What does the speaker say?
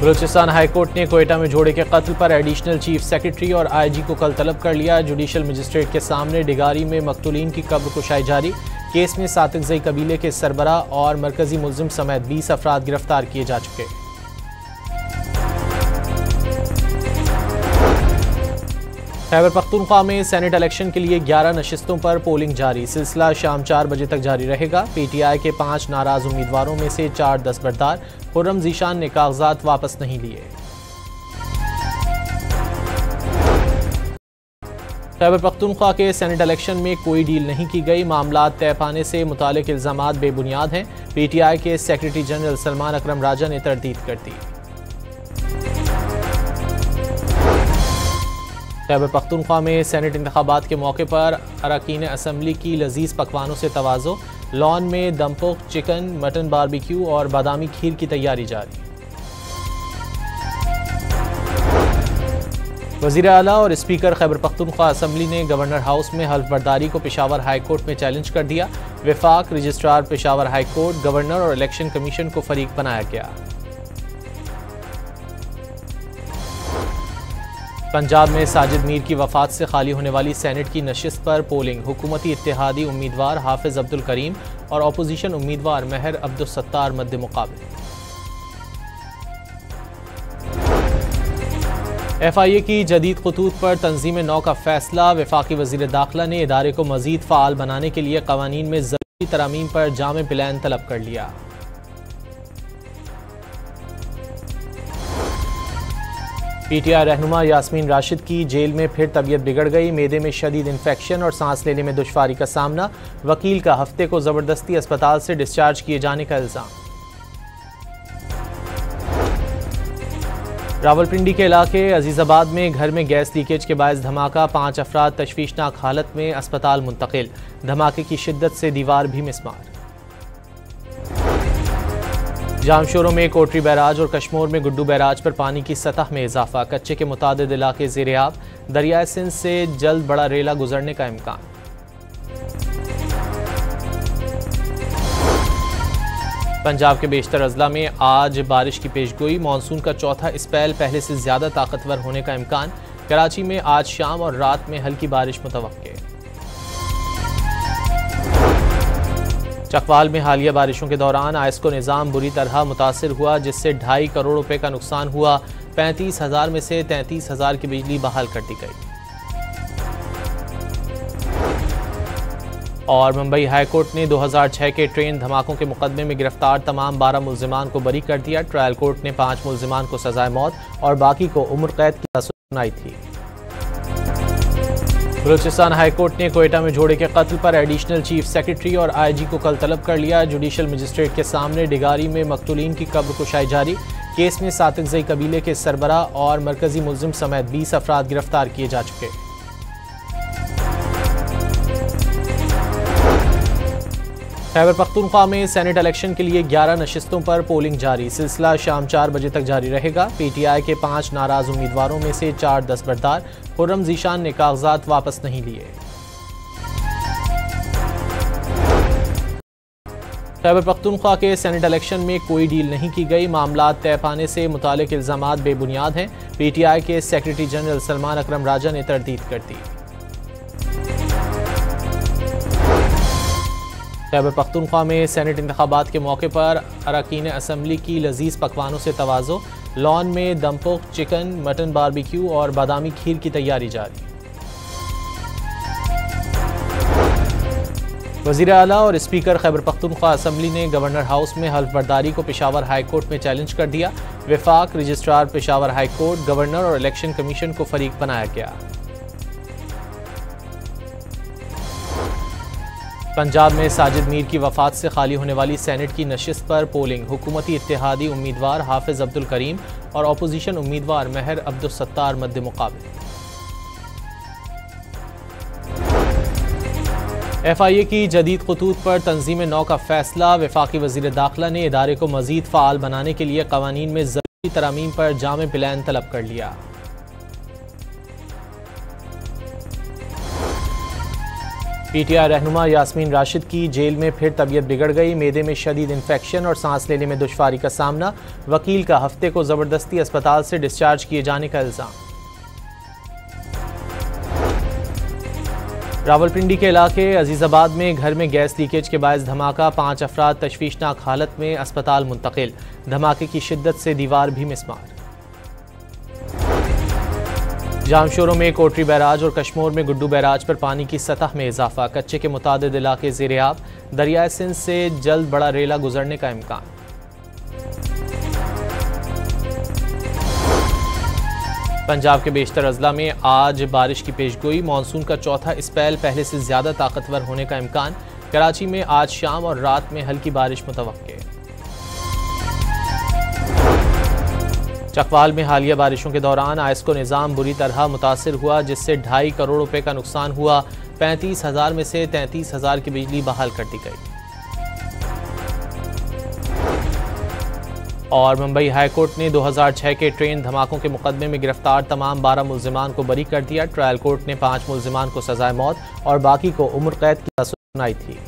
Balochistan high court ने कोयटा में जोड़े के कत्ल पर एडिशनल चीफ सेक्रेटरी और आईजी को कल तलब कर लिया। जुडिशल मजिस्ट्रेट के सामने डिगारी में मकतूलीन की कब्र कुशाई जारी। केस में सातिकजई कबीले के सरबरा और मरकजी मुल्जिम समेत 20 अफराद गिरफ्तार किए जा चुके। खैबर पख्तूनख्वा में सेनेट इलेक्शन के लिए 11 नशिस्तों पर पोलिंग जारी। सिलसिला शाम 4 बजे तक जारी रहेगा। पीटीआई के 5 नाराज उम्मीदवारों में से 4 दस्तबरदार। खुर्रम जीशान ने कागजात वापस नहीं लिए। खैबर पख्तूनख्वा के सेनेट इलेक्शन में कोई डील नहीं की गई। मामला तय पाने से मुतालिक इल्जामात बेबुनियाद हैं। पीटीआई के सेक्रेटरी जनरल सलमान अकरम राजा ने तरदीद कर दी। खैबर पख्तूनख्वा में सेनेट इंतखाबात के मौके पर अरकान असम्बली की लजीज पकवानों से तवाज़ो। लॉन में दमपुख, चिकन, मटन बारबेक्यू और बादामी खीर की तैयारी जारी। वज़ीर आला और स्पीकर खैबर पख्तूनख्वा असम्बली ने गवर्नर हाउस में हल्फ बर्दारी को पेशावर हाई कोर्ट में चैलेंज कर दिया। वफाक registrar Peshawar high court, governor और इलेक्शन कमीशन को फरीक बनाया गया। पंजाब में साजिद मीर की वफात से खाली होने वाली सेनेट की नशिस्त पर पोलिंग। हुकूमती इत्तेहादी उम्मीदवार हाफिज अब्दुल करीम और अपोजिशन उम्मीदवार महर अब्दुल सत्तार मद्दे मुकाबले। FIA की जदीद खतूत पर तंजीम नौ का फैसला। वफाकी वज़ीर दाखिला ने इदारे को मजीद फ़ाल बनाने के लिए कवानीन में ज़रूरी तरामीम पर जामे प्लान तलब कर लिया। PTI रहनुमा यास्मीन राशिद की जेल में फिर तबीयत बिगड़ गई। मेदे में शदीद इन्फेक्शन और सांस लेने में दुश्वारी का सामना। वकील का हफ्ते को ज़बरदस्ती अस्पताल से डिस्चार्ज किए जाने का इल्ज़ाम। रावलपिंडी के इलाके अजीज़ाबाद में घर में गैस लीकेज के बायस धमाका। 5 अफराद तशवीशनाक हालत में अस्पताल मुंतकिल। धमाके की शिद्दत से दीवार भी मिसमार। जामशोरों में कोटरी बैराज और कश्मोर में गुड्डू बैराज पर पानी की सतह में इजाफा। कच्चे के मुतादिद इलाके ज़ेर-ए-आब। दरियाए सिंध से जल्द बड़ा रेला गुजरने का इम्कान। पंजाब के बेशतर अजला में आज बारिश की पेशगोई। मानसून का चौथा स्पेल पहले से ज़्यादा ताकतवर होने का इम्कान। कराची में आज शाम और रात में हल्की बारिश मुतवक्के। चकवाल में हालिया बारिशों के दौरान आइस्को निज़ाम बुरी तरह मुतासिर हुआ, जिससे 2.5 करोड़ रुपए का नुकसान हुआ। 35,000 में से 33,000 की बिजली बहाल कर दी गई। और मुंबई हाईकोर्ट ने 2006 के ट्रेन धमाकों के मुकदमे में गिरफ्तार तमाम 12 मुल्जिमान को बरी कर दिया। ट्रायल कोर्ट ने 5 मुल्जिमान को सजाए मौत और बाकी को उम्र कैद की सजा सुनाई थी। बलूचिस्तान हाईकोर्ट ने कोयटा में जोड़े के कत्ल पर एडिशनल चीफ सेक्रेटरी और आईजी को कल तलब कर लिया। जुडिशल मजिस्ट्रेट के सामने डिगारी में मकतूलीन की कब्र कुशाई जारी। केस में सातिकजई कबीले के सरबरा और मरकजी मुल्जिम समेत 20 अफराद गिरफ्तार किए जा चुके। खैबर पख्तूनख्वा में सेनेट इलेक्शन के लिए 11 नशिस्तों पर पोलिंग जारी। सिलसिला शाम 4 बजे तक जारी रहेगा। पीटीआई के 5 नाराज उम्मीदवारों में से 4 दस्तबरदार। खुर्रम जीशान ने कागजात वापस नहीं लिए। खैबर पख्तूनख्वा के सेनेट इलेक्शन में कोई डील नहीं की गई। मामला तय पाने से मुतालिक इल्जामात बेबुनियाद हैं। पीटीआई के सेक्रेटरी जनरल सलमान अकरम राजा ने तरदीद कर दी। खैबर पख्तूनख्वा में सेनेट इंतखाबात के मौके पर अरकान असम्बली की लजीज पकवानों से तवाज़ो। लॉन में दमपुख, चिकन, मटन बारबेक्यू और बादामी खीर की तैयारी जारी। वज़ीर आला और स्पीकर खैबर पख्तूनख्वा असम्बली ने गवर्नर हाउस में हल्फ बर्दारी को पेशावर हाई कोर्ट में चैलेंज कर दिया। वफाक registrar Peshawar high court, governor और इलेक्शन कमीशन को फरीक बनाया गया। पंजाब में साजिद मीर की वफात से खाली होने वाली सेनेट की नशिस्त पर पोलिंग। हुकूमती इत्तेहादी उम्मीदवार हाफिज अब्दुल करीम और अपोजिशन उम्मीदवार महर अब्दुल सत्तार मद्दे मुकाबले। FIA की जदीद खतूत पर तंजीम नौ का फैसला। वफाकी वज़ीर दाखिला ने इदारे को मजीद फ़ाल बनाने के लिए कवानीन में ज़रूरी तरामीम पर जामे प्लान तलब कर लिया। पीटीआई रहनुमा यास्मीन राशिद की जेल में फिर तबीयत बिगड़ गई। मेदे में शदीद इन्फेक्शन और सांस लेने में दुश्वारी का सामना। वकील का हफ्ते को जबरदस्ती अस्पताल से डिस्चार्ज किए जाने का इल्जाम। रावलपिंडी के इलाके अजीजाबाद में घर में गैस लीकेज के बायस धमाका। 5 अफराद तशवीशनाक हालत में अस्पताल मुंतकिल। धमाके की शिद्दत से दीवार भी मिसमार। जामशोरों में कोटरी बैराज और कश्मोर में गुड्डू बैराज पर पानी की सतह में इजाफा। कच्चे के मुतादिद इलाके ज़ेर-ए-आब। दरियाए सिंध से जल्द बड़ा रेला गुजरने का इम्कान। पंजाब के बेशतर अजला में आज बारिश की पेशगोई। मानसून का चौथा स्पेल पहले से ज्यादा ताकतवर होने का इम्कान। कराची में आज शाम और रात में हल्की बारिश मुतवक्के। चकवाल में हालिया बारिशों के दौरान आइस्को निज़ाम बुरी तरह मुतासिर हुआ, जिससे 2.5 करोड़ रुपए का नुकसान हुआ। 35,000 में से 33,000 की बिजली बहाल कर दी गई। और मुंबई हाईकोर्ट ने 2006 के ट्रेन धमाकों के मुकदमे में गिरफ्तार तमाम 12 मुल्जिमान को बरी कर दिया। ट्रायल कोर्ट ने 5 मुल्जिमान को सजाए मौत और बाकी को उम्र कैद की सजा सुनाई थी।